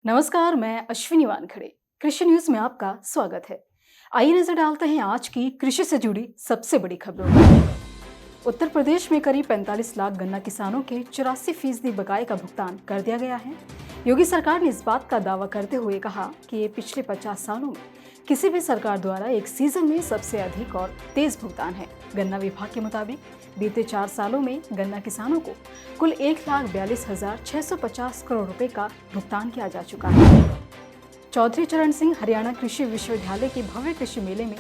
नमस्कार, मैं अश्विनी वानखड़े। कृषि न्यूज में आपका स्वागत है। आइए नजर डालते हैं आज की कृषि से जुड़ी सबसे बड़ी खबरों पर। उत्तर प्रदेश में करीब 45 लाख गन्ना किसानों के 84% बकाये का भुगतान कर दिया गया है। योगी सरकार ने इस बात का दावा करते हुए कहा कि ये पिछले 50 सालों में किसी भी सरकार द्वारा एक सीजन में सबसे अधिक और तेज भुगतान है। गन्ना विभाग के मुताबिक बीते 4 सालों में गन्ना किसानों को कुल 1,42,650 करोड़ रुपए का भुगतान किया जा चुका है। चौधरी चरण सिंह हरियाणा कृषि विश्वविद्यालय के भव्य कृषि मेले में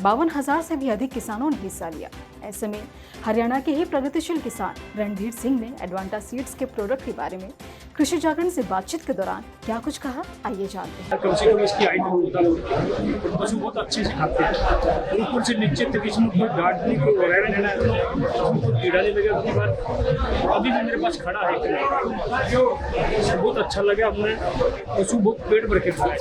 52,000 से भी अधिक किसानों ने हिस्सा लिया। ऐसे में हरियाणा के ही प्रगतिशील किसान रणधीर सिंह ने एडवांटा सीड्स के प्रोडक्ट के बारे में कृषि जागरण से बातचीत के दौरान क्या कुछ कहा, आइए जानते हैं। कम से कम इसकी हाइट पशु बहुत अच्छे से खाते हैं। ऊपर से नीचे तक इसमें कोई डांट नहीं, कोई वगैरह नहीं, कोई कीड़ा नहीं लगे। अपनी बात अभी भी मेरे पास खड़ा है, बहुत अच्छा लगा। अपने पशु बहुत पेट भर के खाया।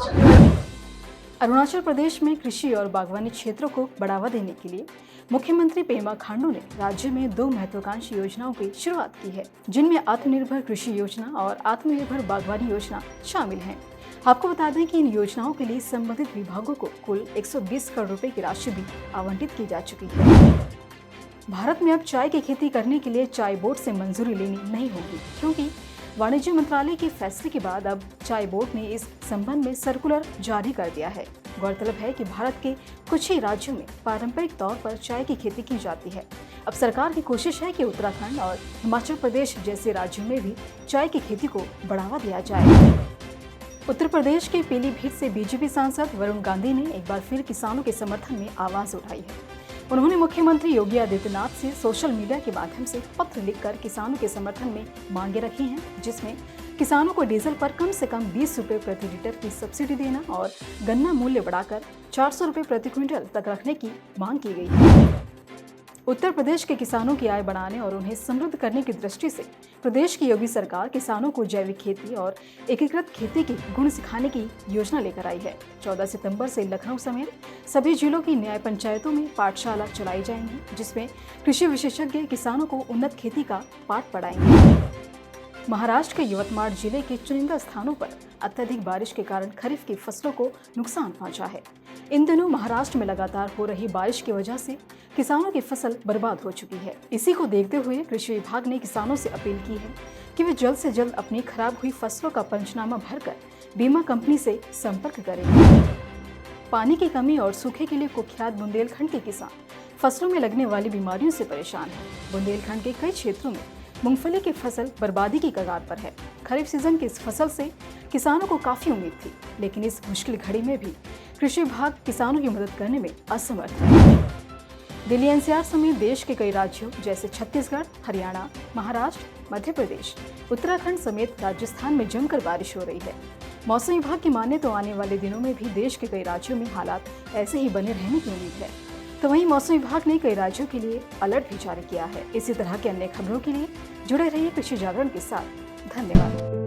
अरुणाचल प्रदेश में कृषि और बागवानी क्षेत्रों को बढ़ावा देने के लिए मुख्यमंत्री पेमा खांडू ने राज्य में 2 महत्वाकांक्षी योजनाओं की शुरुआत की है, जिनमें आत्मनिर्भर कृषि योजना और आत्मनिर्भर बागवानी योजना शामिल हैं। आपको बता दें कि इन योजनाओं के लिए संबंधित विभागों को कुल 120 करोड़ रुपए की राशि भी आवंटित की जा चुकी है। भारत में अब चाय की खेती करने के लिए चाय बोर्ड से मंजूरी लेनी नहीं होगी, क्योंकि वाणिज्य मंत्रालय के फैसले के बाद अब चाय बोर्ड ने इस संबंध में सर्कुलर जारी कर दिया है। गौरतलब है कि भारत के कुछ ही राज्यों में पारंपरिक तौर पर चाय की खेती की जाती है। अब सरकार की कोशिश है कि उत्तराखंड और हिमाचल प्रदेश जैसे राज्यों में भी चाय की खेती को बढ़ावा दिया जाए। उत्तर प्रदेश के पीलीभीत से बीजेपी सांसद वरुण गांधी ने एक बार फिर किसानों के समर्थन में आवाज उठाई है। उन्होंने मुख्यमंत्री योगी आदित्यनाथ से सोशल मीडिया के माध्यम से पत्र लिखकर किसानों के समर्थन में मांगे रखी हैं, जिसमें किसानों को डीजल पर कम से कम 20 रुपए प्रति लीटर की सब्सिडी देना और गन्ना मूल्य बढ़ाकर 400 रुपए प्रति क्विंटल तक रखने की मांग की गई है। उत्तर प्रदेश के किसानों की आय बढ़ाने और उन्हें समृद्ध करने की दृष्टि से प्रदेश की योगी सरकार किसानों को जैविक खेती और एकीकृत खेती के गुण सिखाने की योजना लेकर आई है। 14 सितंबर से लखनऊ समेत सभी जिलों की न्याय पंचायतों में पाठशाला चलाई जाएंगी, जिसमें कृषि विशेषज्ञ किसानों को उन्नत खेती का पाठ पढ़ाएंगे। महाराष्ट्र के यवतमाळ जिले के चुनिंदा स्थानों पर अत्यधिक बारिश के कारण खरीफ की फसलों को नुकसान पहुंचा है। इन दिनों महाराष्ट्र में लगातार हो रही बारिश की वजह से किसानों की फसल बर्बाद हो चुकी है। इसी को देखते हुए कृषि विभाग ने किसानों से अपील की है कि वे जल्द से जल्द अपनी खराब हुई फसलों का पंचनामा भरकर बीमा कंपनी से संपर्क करें। पानी की कमी और सूखे के लिए कुख्यात बुंदेलखंड के किसान फसलों में लगने वाली बीमारियों से परेशान हैं। बुंदेलखंड के कई क्षेत्रों में मूंगफली की फसल बर्बादी की कगार पर है। खरीफ सीजन की इस फसल से किसानों को काफी उम्मीद थी, लेकिन इस मुश्किल घड़ी में भी कृषि विभाग किसानों की मदद करने में असमर्थ है। दिल्ली एनसीआर समेत देश के कई राज्यों जैसे छत्तीसगढ़, हरियाणा, महाराष्ट्र, मध्य प्रदेश, उत्तराखंड समेत राजस्थान में जमकर बारिश हो रही है। मौसम विभाग की माने तो आने वाले दिनों में भी देश के कई राज्यों में हालात ऐसे ही बने रहने की उम्मीद है। तो वहीं मौसम विभाग ने कई राज्यों के लिए अलर्ट भी जारी किया है। इसी तरह के अन्य खबरों के लिए जुड़े रहिए कृषि जागरण के साथ। धन्यवाद।